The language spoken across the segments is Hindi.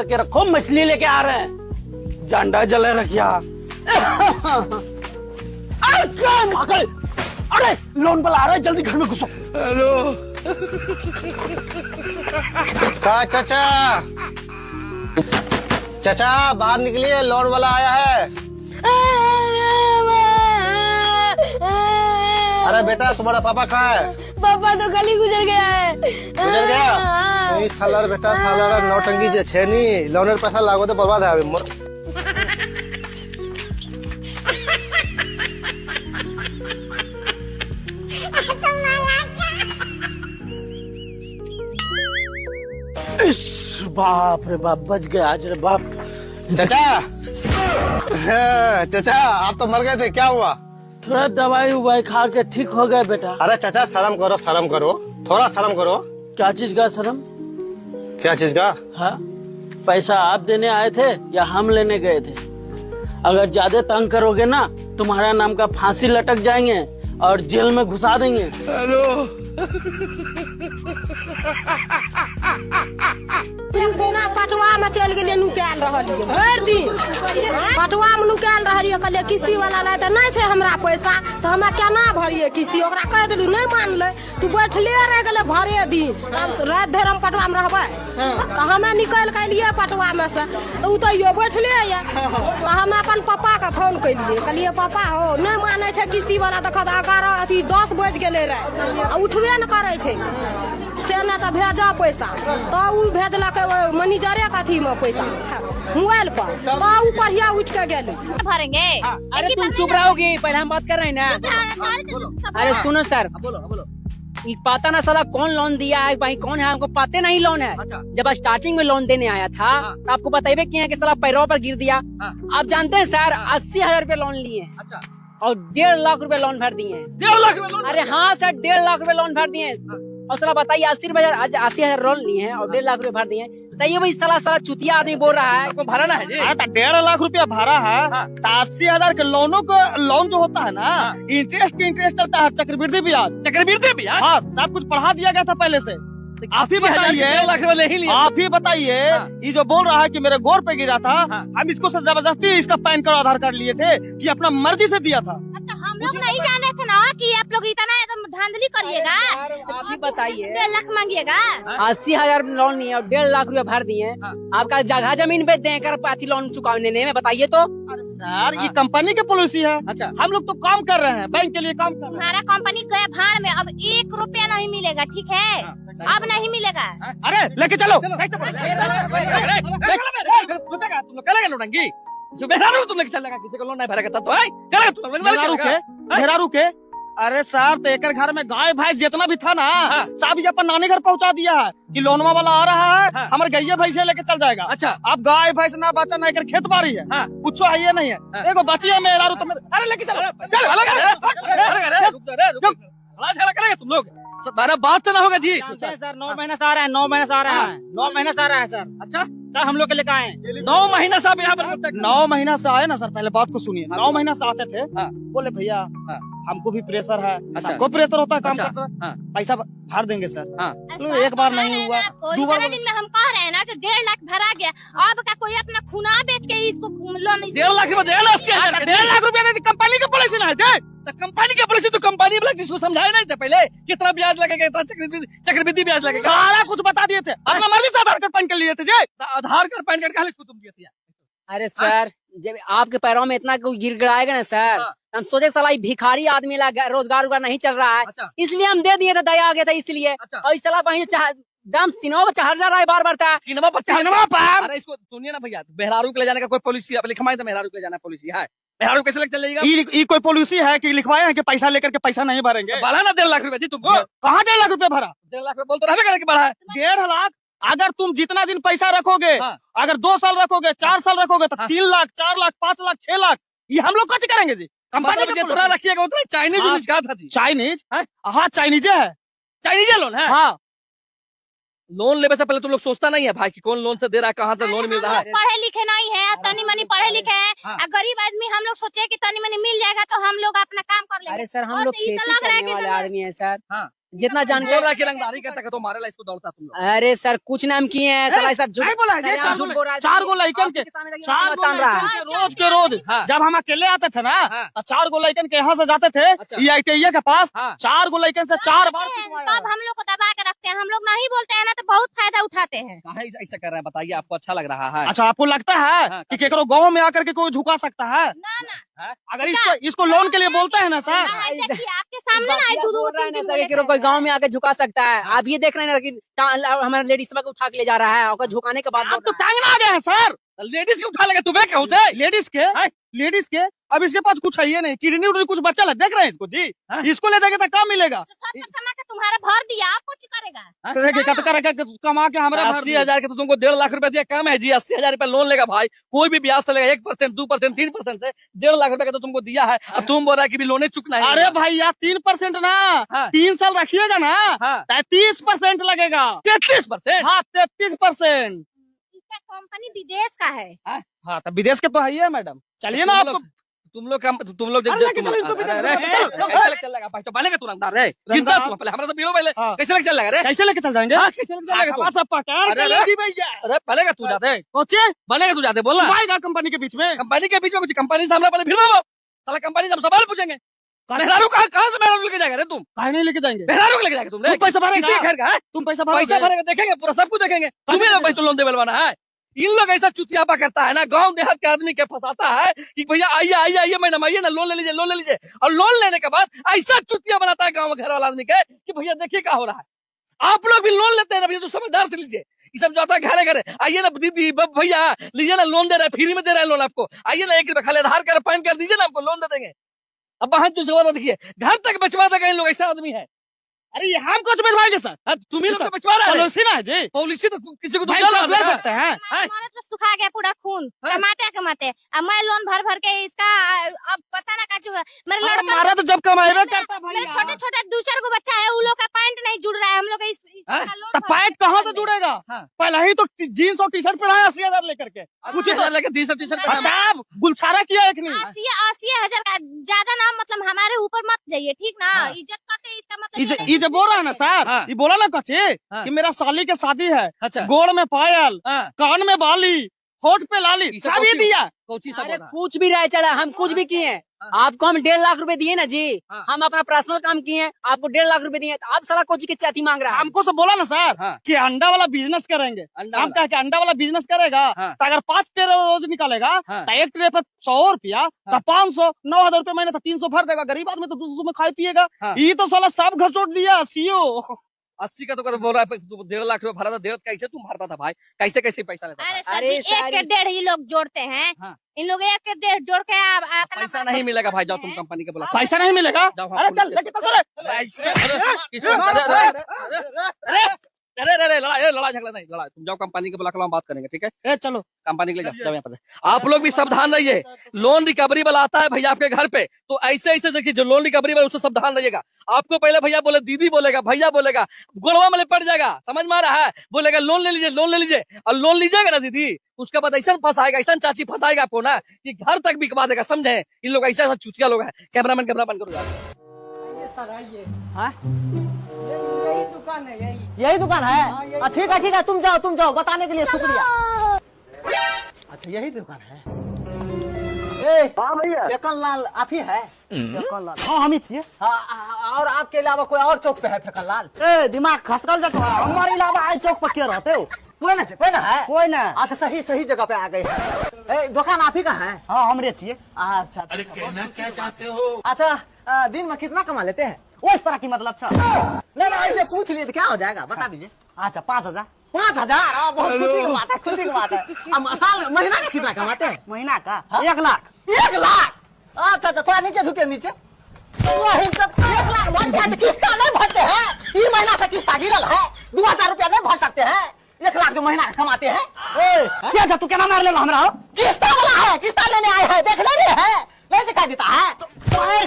के रखो, मछली लेके आ रहे हैं। झंडा जले रखिया। अरे लोन वाला आ रहा है, जल्दी घर में घुसो। हेलो चाचा, चाचा बाहर निकलिए, लोन वाला आया है। अरे बेटा, तुम्हारा पापा कहाँ है? पापा तो कल ही गुजर गया है। गुजर गया? नहीं साला बेटा, साला नौटंकी जे छे नी, लोनेर पैसा लागो तो बर्बाद है अभी। बाप रे बाप, बच गया आज रे बाप। चाचा, चाचा आप तो मर गए थे, क्या हुआ? थोड़ा दवाई उवाई खा के ठीक हो गए बेटा। अरे चाचा शर्म करो, शर्म करो, थोड़ा शर्म करो। क्या चीज का शर्म? क्या चीज का? हाँ, पैसा आप देने आए थे या हम लेने गए थे? अगर ज्यादा तंग करोगे ना, तुम्हारा नाम का फांसी लटक जाएंगे और जेल में घुसा देंगे। हेलो बिना पटवा में चल गए, नुकाल रहलिए भर दिन। पटवा में नुकाल रहलिए, कहलिए किस्ती वाला लाए तो नहीं छे हमरा पैसा, तो हमें केना भरिए किस्ती? ओकरा कह देलू नहीं मानले, तू बैठले रह गेले भरे दिन। अब रात धरम पटवा में रहबे तो हमें निकल के लिए पटवा में से, तो तो यो बैठले है। तो हम अपन पापा के फोन कैलिए, कहलिए पापा हो नहीं माने छे किस्ती वाला, तो कहता 11 अथी 10 बज गेले रहे, उठबे न करे छे से ना, तो भेजा पैसा तो उ भेजलक मैनेजरे के अथी में पैसा मोबाइल पर, तो उ बढ़िया उठ के गेल भरेंगे। अरे तुम चुप रहोगी, पहले हम बात कर रहे हैं ना। अरे सुनो सर, ये पता ना साला कौन लोन दिया है, भाई कौन है हमको पता नहीं। लोन है जब स्टार्टिंग में लोन देने आया था तो आपको बताइए किया कि साला पैरों पर गिर दिया। आप जानते हैं सर, 80,000 रूपए लोन लिए हैं और 1.5 लाख रूपए लोन भर दिए हैं। 1.5 लाख रुपए लोन? अरे हाँ सर, 1.5 लाख रूपए लोन भर दिए हैं। और साला बताइए 80,000 लोन लिए हैं और 1.5 लाख रूपए भर दिए हैं। बताइए भाई, साला चुतिया आदमी बोल रहा है। आपको भराना है जी? 1.5 लाख रुपया भरा है। 80,000 के लोनों को, लोन जो होता है ना, इंटरेस्ट चलता है, चक्रवृद्धि ब्याज। चक्रवृद्धि ब्याज? हाँ, सब कुछ पढ़ा दिया गया था पहले से। आप ही बताइए, 1.5 लाख रुपए ले ही लिया। आप ही बताइए, ये जो बोल रहा है कि मेरे गोर पे गिरा था, हम इसको से जबरदस्ती इसका पैन कार्ड आधार कार्ड लिए थे कि अपना मर्जी से दिया था। तो हम लोग नहीं जाने थे ना कि आप लोग इतना धांधली करिएगा। आप ही बताइए, 1.5 लाख मांगिएगा। 80,000 लोन लिए और 1.5 लाख रूपए भर दिए हैं। आपका जगह जमीन बेच दें कर पाती लोन चुकाने में, बताइए तो। अरे सर, ये कंपनी की पॉलिसी है। अच्छा, हम लोग तो काम कर रहे हैं, बैंक के लिए काम कर रहे हैं। हमारा कंपनी गया भाड़ में, अब 1 रुपया नहीं मिलेगा, ठीक है? अब नहीं मिलेगा। अरे लेके चलो। तुम लोग करेगा लौटेंगी जो बेहारू, तुम लेके चलेगा किसी को लोन नहीं भरेगा तब तो है करेगा तुम लोग। घेरारू के अरे सर, तो एक घर में गाय भैंस जितना भी था ना, सब ये अपन नानी घर पहुंचा दिया है कि लोनमा वाला आ रहा है, हमारे गैया भैंसे लेके चल जाएगा। अच्छा, अब गाय भैंस ना बचा ना कर खेत बाड़ी है, कुछ है ये नहीं है। देखो बचिए में तो मेरे, अरे लेके चलो। करेगा तुम लोग, बात से ना होगा जी। सर 9 महीना से आ रहे हैं, 9 महीने से आ रहे हैं, 9 महीने से आ रहे हैं सर। अच्छा, सर हम लोग के लेके आए 9 महीना से आप यहाँ पर? 9 महीना से आए ना सर, पहले बात को सुनिए। 9 महीना से आते थे, बोले भैया हमको भी प्रेशर है, सबको प्रेशर होता है काम करता है, पैसा भर देंगे सर। तो एक बार नहीं हुआ, 2 बार। दिन में हम कह रहे हैं ना कि 1.5 लाख भरा गया, अब का कोई अपना खूना बेच के इसको लोन? 1.5 लाख रुपए? 1.5 लाख रुपया कंपनी की पॉलिसी ना है। कंपनी की पॉलिसी तो कंपनी वाला जिसको समझाया नहीं था पहले, कितना ब्याज लगेगा, इतना चक्रवृद्धि ब्याज लगेगा, सारा कुछ बता दिए थे। अपना मर्जी से आधार कार्ड पैन कार्ड लिए थे जी। आधार कार्ड पैन कार्ड कहाँ तुम दिए थे? अरे सर, जब आपके पैरों में इतना गिर गिराएगा ना सर, हम सोचे साला भिखारी आदमी रोजगार नहीं चल रहा है, इसलिए हम दे दिए थे, दया आ गया था इसलिए। और इस साला दाम सिनेमा पर चढ़ जा रहा है बार बार। सिनेमा पर? अरे इसको सुनिए ना भैया, बेहरारू के ले जाने का कोई पॉलिसी आप लिखवाए तो मेहरारू के ले जाना पॉलिसी है? बेहरारू कैसे लेकर चलेगा? ये कोई पॉलिसी है कि लिखवाए हैं कि पैसा लेकर के पैसा नहीं भरेंगे? बढ़ा ना 1.5 लाख रुपए जी तुमको। कहाँ 1.5 लाख रुपया भरा? 1.5 लाख रुपए बोल तो रहबे करे कि बढ़ा है। 1.5 लाख अगर तुम जितना दिन पैसा रखोगे, अगर 2 साल रखोगे, 4 साल रखोगे, तो 3 लाख, 4 लाख, 5 लाख, 6 लाख, ये हम लोग कुछ करेंगे जी। कंपनी जितना रखिएगा उतना चाइनीज का था जी। चाइनीज? हाँ चाइनीज है, चाइनीज लोन है। हाँ, लोन लेने से पहले तुम लोग सोचता नहीं है भाई कि कौन लोन से दे रहा है, कहाँ से लोन मिल रहा है? पढ़े लिखे नहीं है, तनी मनी पढ़े लिखे है, गरीब आदमी हम लोग सोचे कि तनी मनी मिल जाएगा तो हम लोग अपना काम कर लेंगे। अरे सर, हम लोग खेती करने वाले आदमी है सर, जितना बोल जानते रहा है कि रंगदारी करता है तो मारे ला इसको दौड़ता तुम लोग। अरे सर कुछ नाम किए हैं साला सब झूठ नहीं बोला है, सरेआम झूठ बोल रहा है। 4 गो लड़कन के, आपके सामने देखिए, 4 गो तान रहा है। लड़कन के रोज के रोज हाँ। जब हम अकेले आते थे ना हाँ। तो 4 गो लड़कन के यहाँ से जाते थे अच्छा। ये ITI के पास, हाँ। 4 गो लड़कन से 4 बार पिटवाया तब है। हम लोग को दबा के रखते हैं, हम लोग नहीं बोलते हैं ना तो बहुत फायदा उठाते हैं। काहे ऐसा कर रहे हैं बताइए, आपको अच्छा लग रहा है? अच्छा आपको लगता है हाँ, कि केकरो गाँव में आकर के कोई झुका सकता है? ना ना अगर इसको लोन के लिए बोलते हैं ना सर, हाँ, देखिए आपके सामने ना बोल दो रहा है ना सर कि कोई गांव में आके झुका सकता है। आप ये देख रहे हैं ना कि हमारे लेडीज को उठा के ले जा रहा है और झुकाने के बाद आप तो टांगना आ गए हैं सर। लेडीज को उठा लेगा तुम्हें कहूँ से? लेडीज के अब इसके पास कुछ है ये नहीं, किडनी उडनी कुछ बच्चा है, देख रहे हैं इसको जी। हाँ। इसको ले जाएंगे तो कम मिलेगा। तो सब कमा के तुम्हारा भर दिया, आप कुछ करेगा? कमा के हमारा भर 80,000 के तो तुमको 1.5 लाख रुपए दिया कम है जी। 80,000 रुपए लोन लेगा भाई, कोई भी ब्याज से लेगा 1%, 2%, 3% से 1.5 लाख रुपए का तो तुमको दिया है। अब तुम बोल रहा है कि भी लोने चुकना है। अरे भैया 3% ना, हाँ। 3 साल रखिएगा ना हाँ। 30% लगेगा। 33%? हाँ 33%। इसका कंपनी विदेश का है। हाँ तो विदेश के तो है ही है मैडम। चलिए ना आपको तुम लोग अरे लेके चलो इनको विदेश में। कैसे चल लगा भाई? तो बनेगा तू रंगदार रे, चिंता तू पहले हमारा तो बिलो पहले हाँ। कैसे लग चल लगा रे? कैसे लेके चल जाएंगे? हाँ, कैसे लग चल लगा सब पकड़ के अरे, लेगी भैया। अरे पहले तू जाते सोचिए बनेगा, तू जाते बोलना आएगा कंपनी के बीच में। कंपनी के बीच में कुछ कंपनी से हमरा पहले फिर वो साला कंपनी से हम सवाल पूछेंगे। मेहरारू कहाँ से मेहरारू लेके जाएगा रे तुम? काहे नहीं लेके जाएंगे? मेहरारू को लेके जाएगा तुम? तुम पैसा भरेगा? किसी घर का है? तुम पैसा पैसा भरेगा, देखेंगे पूरा सब कुछ देखेंगे। तुम्हें लोग पैसा लोन दे बनवाना है। इन लोग ऐसा चुतियापा करता है ना, गांव देहात के आदमी के फंसाता है कि भैया आइए मैडम आइए ना, लोन ले लीजिए और लोन लेने के बाद ऐसा चुतिया बनाता है गांव में घर वाला आदमी के कि भैया देखिए क्या हो रहा है। आप लोग भी लोन लेते हैं ना भैया, तो समझदार से लीजिए। ये सब जाता है घरे घरे, आइए ना दीदी भैया लीजिए ना, लोन दे रहे हैं, फ्री में दे रहे हैं लोन आपको, आइए ना 1 रुपया खाली आधार कार्ड पैन कार्ड दीजिए ना, आपको लोन दे देंगे। अब बाहर जो जवाब देखिए, घर तक बचवा सके इन लोग, ऐसा आदमी है। अरे ये हम कुछ भिजवाएंगे सर? तुम ही लोग तो बचवा रहे हैं। पॉलिसी ना है जी, पॉलिसी तो किसी को भाई तुम सब ले सकते हैं। हमारा तो सुखा गया पूरा खून, हाँ। कमाते अब मैं लोन भर के इसका अब पता ना क्या चुका। मेरे अरे लड़का हमारा तो जब कमाएगा करता मेरे भैया। छोटे 2-4 गो बच्चा है, उन लोग का पैंट नहीं जुड़ रहा है, हम लोग इसका हाँ? लोन तो भर- पैंट कहाँ से जुड़ेगा? हाँ। पहले ही तो जीन्स और टी शर्ट पहना है 80,000 लेकर के। कुछ तो लेके 30 बताब गुलछारा किया एक नहीं। 80,000 का ज्यादा ना, मतलब हमारे ऊपर मत जाइए, ठीक ना? हाँ। इज्जत करते इसका मतलब ये नहीं ये जो बोल रहा है ना सर, हाँ। ये बोला ना कच्चे हाँ। कि मेरा साली के शादी है, अच्छा गोड़ में पायल, हाँ कान में बाली, होठ पे लाली, ये सब सब ये कौची- दिया। कोची सब अरे होगा। कुछ भी रहे चला, हम कुछ भी किए हैं। आपको हम 1.5 लाख रुपए दिए ना जी, हाँ। हम अपना पर्सनल काम किए हैं, आपको 1.5 लाख रुपए दिए, तो आप साला कोची की चाती मांग रहा है। हमको सब बोला ना सर हाँ। कि अंडा वाला बिजनेस करेंगे। अंडा हम वाला। कह के अंडा वाला बिजनेस करेगा हाँ। तो अगर 5 ट्रे रोज निकालेगा हाँ। तो 1 ट्रे पर 100 रुपया, तो 500, 9,000 रुपये महीने, तो 300 भर देगा। गरीब आदमी तो 200 में खाए पिएगा। हाँ। ये तो साला सब घर छोड़ दिया सीओ। 80 का तो बोल रहा है, 1.5 लाख रुपए भरा था। कैसे तुम भरता था भाई? कैसे पैसा लेता था? अरे सर अरे जी, 1 के 1.5 ये लोग जोड़ते हैं। हाँ। इन लोग 1 के 1.5 जोड़ के पैसा नहीं मिलेगा भाई, जाओ तुम कंपनी के बुला। पैसा नहीं मिलेगा? जाओ, अरे चल लेके तो चले। अरे लड़ाई झगड़ा नहीं, लड़ाई तुम जाओ कंपनी के बुला के बात करेंगे, ठीक है? ए चलो कंपनी के लिए जाओ यहाँ पर। आप लोग भी सावधान रहिए, लोन रिकवरी वाला आता है भैया आपके घर पे, तो ऐसे देखिए जो लोन रिकवरी वाला उससे सावधान रहिएगा। आपको पहले भैया बोले, दीदी बोलेगा, भैया बोलेगा, गोलवा में पड़ जाएगा, समझ में आ रहा है? बोलेगा लोन ले लीजिए और लोन लीजिएगा ना दीदी, उसके बाद ऐसा फंसाएगा, ऐसा चाची फंसाएगा आपको ना कि घर तक बिकवा देगा, समझे? इन लोग ऐसा चुतिया लोग है। कैमरा बंद करो यार। यही दुकान है? ठीक है तुम जाओ बताने के लिए शुक्रिया। अच्छा यही दुकान है? हाँ भैया फेकन लाल आप ही है? फेकन लाल हाँ हम ही छिए। हाँ और आपके अलावा कोई और चौक पे है फेकन लाल? दिमाग खसकल जाता है, हमारे अलावा आई चौक पर क्यों रहते हो? कोई ना है? कोई ना। अच्छा सही जगह पे आ गए। दुकान आप ही का है? हाँ हमरे छिए। अच्छा अरे कहना क्या चाहते हो? अच्छा दिन में कितना कमा लेते हैं? वो इस तरह की मतलब नहीं ऐसे पूछ लिए तो क्या हो जाएगा बता दीजिए। अच्छा 5,000। 5,000 बहुत खुशी की बात है। अब साल महीना का कितना कमाते हैं? महीना का 1 लाख। 1 लाख? अच्छा थोड़ा नीचे झुके नीचे। 1 लाख भरते हैं तो किस्त नहीं भरते हैं? 3 महीना से किस्त गिरल है, 2,000 रुपया नहीं भर सकते हैं? 1 लाख जो महीना का कमाते हैं। क्या तू क्या मार ले हमारा? किस्त वाला है, किस्त लेने आए हैं, देख ले रहे हैं, नहीं दिखाई देता है?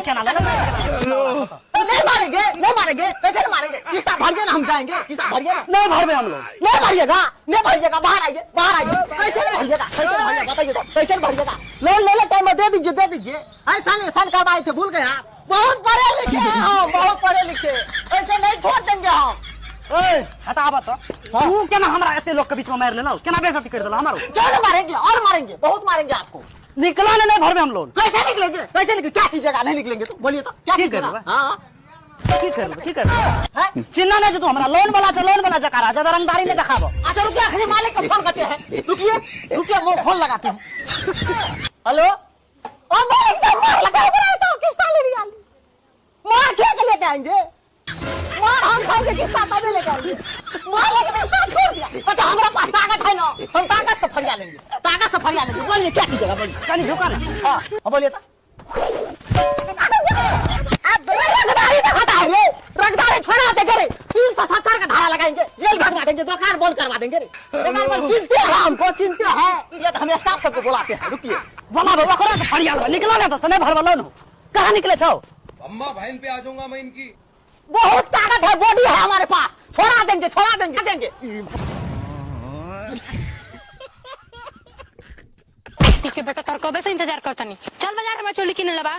क्या ना नहीं मारेंगे कैसे मारेंगे? किस्ता भरिए ना, हम जाएंगे, किस्ता भरिए ना। नहीं भरवे हम लोग। नहीं भरिएगा बाहर आइए। कैसे भरिएगा बताइए तो, कैसे भरिएगा? लोन ले टाइम में दे दीजिए। ऐसा करवाए थे, भूल गए आप? बहुत पढ़े लिखे हैं, बहुत पढ़े लिखे, ऐसे नहीं छोड़ हटा बत तू केना हमरा एते लोग के बीच में मार लेलो, केना बेइज्जती कर देलो हमारो। चलो मारेंगे और मारेंगे, बहुत मारेंगे आपको। निकला नहीं घर में हम लोग। कैसे निकलेंगे, कैसे निकलेंगे, क्या कीजिएगा, नहीं निकलेंगे तो बोलिए तो क्या कीजिएगा। हाँ की कर चिन्ना नहीं तू हमरा लोन वाला जकारा ज्यादा रंगदारी नहीं दिखाबो। अच्छा रुकिए, खरी मालिक का फोन करते हैं, रुकिए वो फोन लगाते हैं। हेलो ओ मालिक साहब, मार लगा रहा तो किस्ता ले रही आली मार के लेके आएंगे, मार हम खाएंगे किस्ता कब लेके आएंगे, मार लेके सब छोड़ दिया। अच्छा हमारा पास ताकत है ना, हम ताकत से फरिया लेंगे, बोलिए क्या कीजिएगा, बोलिए कहीं झुका नहीं। हाँ बोलिए तो रंगदारी छोड़ा दे करे 370 का धारा लगाएंगे, जेल भरवा देंगे, दुकान बंद करवा देंगे। चिंते हैं हमको, चिंते हैं, ये तो हम स्टाफ सबको बुलाते हैं। रुकिए बोला बाबा करो तो फरिया निकला ना तो सने भरवा लो। कहाँ निकले छो? अम्मा बहन पे आ जाऊंगा मैं इनकी। बहुत ताकत है, बॉडी है हमारे पास, छोड़ा देंगे। ठीक है बेटा, तोर कबे से इंतजार करता नहीं। चल बाजार में चोली किने लबा।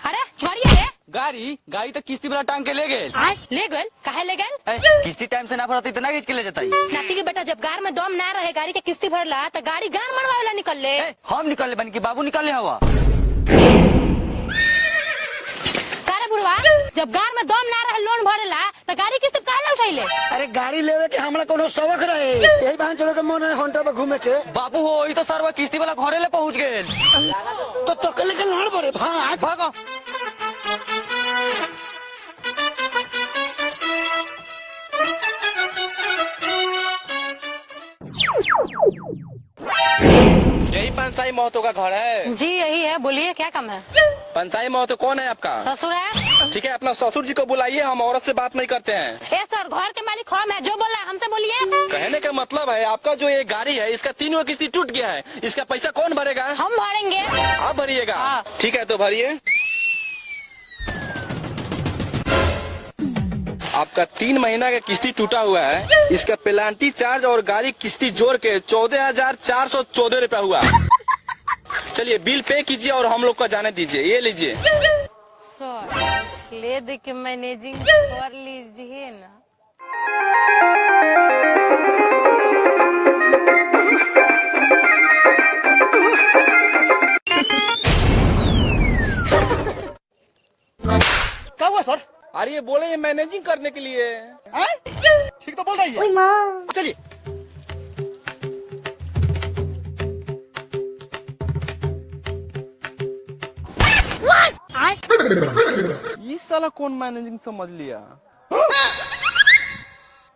अरे गाड़ी है, गाड़ी तो किस्ती वाला टांग के ले गए। ले गए, काहे ले गए? किस्ती टाइम से ना भरती इतना खींच के ले जाता है। नाती के बेटा, जब गार में दम ना रहे, गाड़ी के किस्ती भरला तो गाड़ी गार मनवावेला निकल ले। हम निकल ले बन की बाबू निकल ले हवा। कारे बुढ़वा, जब गार में दम ना रहे लोन भरेला तो गाड़ी किस्ती काहे उठाइले? अरे गाड़ी लेवे के हमरा कोनो शौक रहे, यही बहन चलो के मन है हंटर पे घूमे के। बाबू हो ई तो सरवा किस्ती वाला घरे ले पहुंच गए। तो कल के लड़ पड़े भागो। यही पंसाई महतो का घर है? जी यही है, बोलिए क्या काम है? पंसाई महतो कौन है आपका? ससुर है। ठीक है, अपना ससुर जी को बुलाइए, हम औरत से बात नहीं करते हैं। सर, घर के मालिक हम है, जो बोला है हमसे बोलिए। कहने का मतलब है आपका जो ये गाड़ी है इसका 3 किस्ती टूट गया है, इसका पैसा कौन भरेगा? हम भरेंगे। आप भरिएगा? हाँ। ठीक है तो भरिए। आपका 3 महीना का किस्ती टूटा हुआ है, इसका पेनाल्टी चार्ज और गाड़ी किस्ती जोड़ के 14,414 रुपया हुआ। चलिए बिल पे कीजिए और हम लोग का जाने दीजिए, ये लीजिए। सर ले दे के मैनेजिंग कर लीजिए ना। क्या हुआ सर? अरे ये बोले ये मैनेजिंग करने के लिए। ठीक तो बोल रही है। चलिए ये साला कौन मैनेजिंग समझ लिया?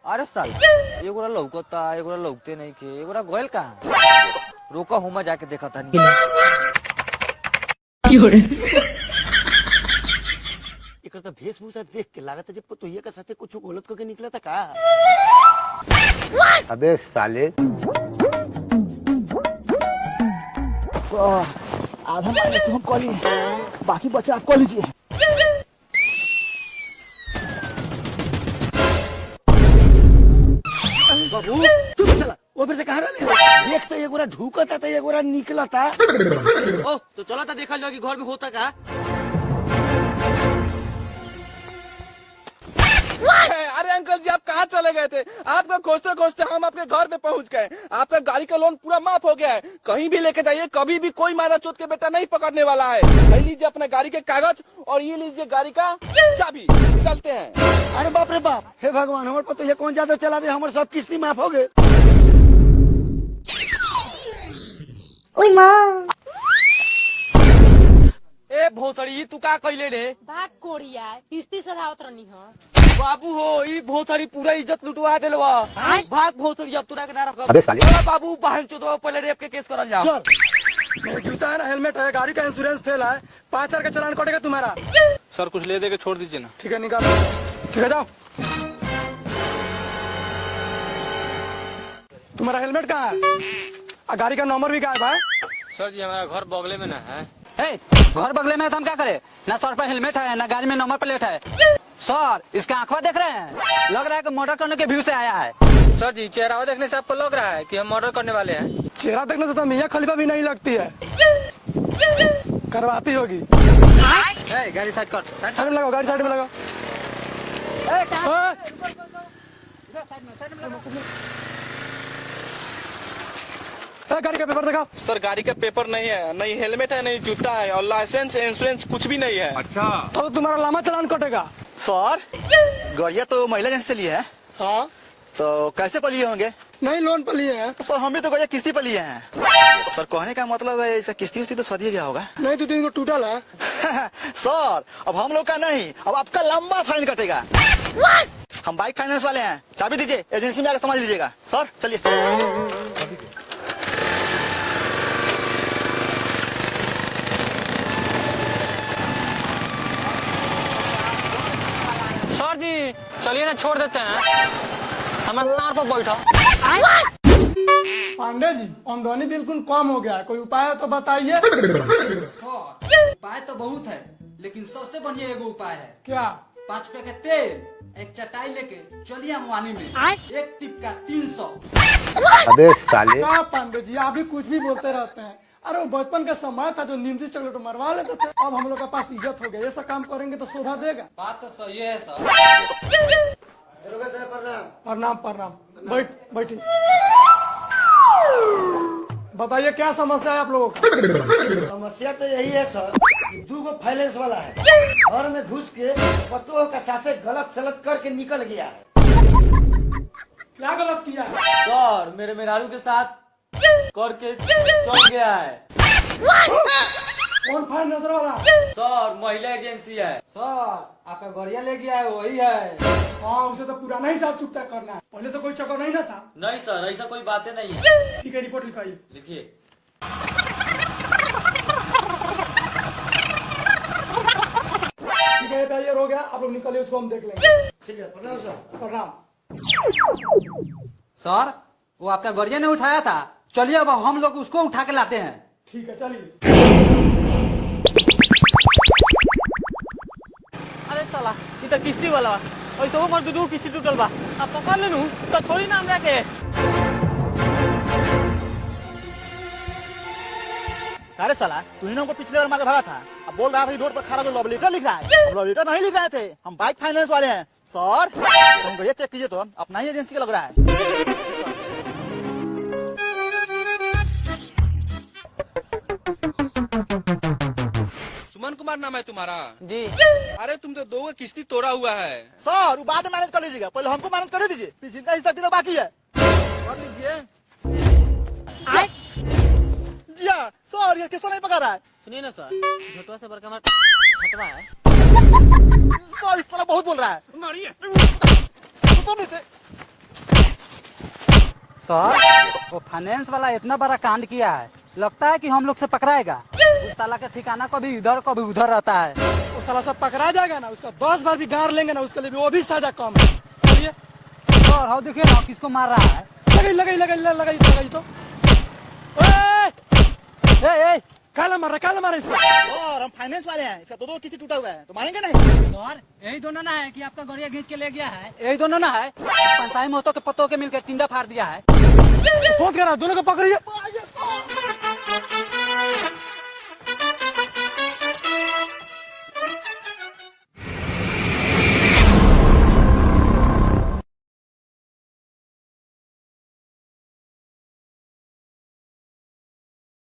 अरे साल एगोरा लौकता एगोरा लौकते नहीं के, एगोरा गोयल कहाँ? रोका हुमा जाके देखा था। एक तो वेशभूषा देख के लागत है जब तो ये के साथे कुछ गलत करके निकला था का। अबे साले आधा मार तुम कॉल बाकी बच्चे आप कॉल लीजिए। बाबू चुप चला, वो फिर से कहा देख तो ये गोरा ढूकता था, ये गोरा निकला था। ओ तो चला था देखा जाओ कि घर में होता का। अरे अंकल जी आप कहाँ चले गए थे? आपको खोजते खोजते हम आपके घर पे पहुंच गए। आपका गाड़ी का लोन पूरा माफ हो गया है, कहीं भी लेके जाइए, कभी भी कोई मारा चोट के बेटा नहीं पकड़ने वाला है। ले लीजिए अपने गाड़ी के कागज और ये लीजिए गाड़ी का चाबी, चलते हैं। अरे बाप रे बाप, हे भगवान, हमारे पास तो ये कौन जादू चला दे, हमारे सब किस्ती माफ हो गए। ओए माँ ए भोसड़ी तू का कहले रे? भाग कोरिया किस्ती सधावत रहनी हो। बाबू हो ई भोसड़ी पूरा इज्जत लुटवा देलवा। भाग भोसड़ी, अब तोरा के ना रखब। अबे साले चला बाबू बहन चोदवा पहले रेप के केस करल जाओ। मेरा जूता है ना, हेलमेट है, गाड़ी का इंश्योरेंस फेल है, 5,000 का चालान कटेगा तुम्हारा। सर कुछ ले दे के छोड़ दीजिए ना। ठीक है निकालो, ठीक है जाओ। तुम्हारा हेलमेट कहाँ है? गाड़ी का नंबर भी गायब है। सर जी हमारा घर बगले में ना है। घर बगले में तो हम क्या करे? ना सर पर हेलमेट है, ना गाड़ी में नंबर प्लेट है। सर इसका आंखों देख रहे हैं, लग रहा है कि मर्डर करने के व्यू से आया है। सर जी चेहरा देखने से आपको लग रहा है कि हम मर्डर करने वाले हैं? चेहरा देखने से तो मियां खलीफा भी नहीं लगती है, करवाती होगी। गाड़ी साइड कर, साइड में लगाओ, गाड़ी साइड में लगाओ। गाड़ी का पेपर दिखाओ। सर गाड़ी का पेपर नहीं है, नहीं हेलमेट है, नहीं जूता है और लाइसेंस इंश्योरेंस कुछ भी नहीं है। अच्छा तो तुम्हारा लामा चालान कटेगा। सर गाड़िया तो महिला एजेंसी से लिए है, हाँ तो कैसे पर लिए होंगे? नहीं लोन पर लिए हैं। सर हम भी तो गाड़िया किस्ती पर लिए हैं। सर कहने का मतलब है इसका किस्ती उस्ती तो सदिए गया होगा। नहीं तो 3 को टूटल है। सर अब हम लोग का नहीं, अब आपका लंबा फाइन कटेगा। हम बाइक फाइनेंस वाले हैं, चाबी दीजिए, एजेंसी में आकर समझ लीजिएगा। सर चलिए। सर जी चलिए ना, छोड़ देते हैं, हमारे नार पर बैठो। पांडे जी आमदनी बिल्कुल कम हो गया है, कोई उपाय है तो बताइए। उपाय तो बहुत है, लेकिन सबसे बढ़िया एगो उपाय है। क्या? 5 रुपए के तेल, एक चटाई लेके चलिए अमवानी में, एक टिप का 300। अबे साले। क्या पांडे जी आप भी कुछ भी बोलते रहते हैं। अरे वो बचपन का समय था जो नीम से चॉकलेट मरवा लेते थे, अब हम लोग के पास इज्जत हो गया, ये सब काम करेंगे तो शोभा देगा। बात तो सही है सर। प्रणाम प्रणाम, बैठिए। बताइए क्या समस्या है आप लोगों का? समस्या तो यही है सर, 2 फाइनेंस वाला है, घर में घुस के पतों का साथे गलत सलत करके निकल गया है। क्या गलत किया है? सर मेरे मेहरारू के साथ करके चल गया है। कौन फाइनेंस वाला? सर महिला एजेंसी है। सर आपका गड़िया ले गया है, वही है। हाँ उसे तो पुराना हिसाब चुकता करना है, पहले तो कोई चक्कर नहीं ना था। नहीं सर ऐसा कोई बातें नहीं है। ठीक है रिपोर्ट लिखाइए। लिखिए। ठीक है तैयार हो गया, आप लोग निकलिए, उसको हम देख लेंगे। ठीक है, प्रणाम सर। प्रणाम। सर वो आपका गड़िया ने उठाया था, चलिए अब हम लोग उसको उठा के लाते हैं। ठीक है चलिए। अरे साला ये तो किस्ती वाला ऐसे वो मर्द 2 किस्ती टूटल बा, अब पकड़ लेनू तो थोड़ी नाम रखे। अरे साला तू ही ना हमको पिछले बार मार भगा था, अब बोल रहा था कि रोड पर खड़ा लव लेटर लिख रहा है। हम लव लेटर नहीं लिख रहे थे, हम बाइक फाइनेंस वाले हैं। सर तुम ये चेक कीजिए तो अपना ही एजेंसी का लग रहा है। सुमन कुमार नाम है तुम्हारा? जी। अरे तुम तो 2 किस्ती तोड़ा हुआ है। सर वो बाद में मैनेज कर लीजिएगा, पहले हमको मैनेज कर दीजिए, पिछले का हिसाब किताब बाकी है। कर लीजिए। जी हाँ सर, ये किसको नहीं पकड़ रहा है? सुनिए ना सर, झोटवा से बड़का हटवा है। सर इस तरह बहुत बोल रहा है। मारिए। सर वो फाइनेंस वाला इतना बड़ा कांड किया है, लगता है कि हम लोग से पकड़ाएगा। उस साला का ठिकाना कभी इधर कभी उधर रहता है। उस साला सब पकड़ा जाएगा ना, उसका 10 बार भी गाड़ लेंगे ना, उसके लिए भी वो भी सजा कम है। चलिए। सर हाँ देखिए ना किसको मार रहा है। लगाई तो। काला मार रहा इसको। सर हम फाइनेंस वाले हैं, इसका 2 किस्ती टूटा हुआ है, तो मारेंगे नहीं? सर यही दोनों ना है कि आपका गड़िया खींच के ले गया है? यही दोनों ना है, पंसाई मोहतो के पत्तों के मिलकर टिंडा फाड़ दिया है। सोच रहा दोनों को पकड़िए।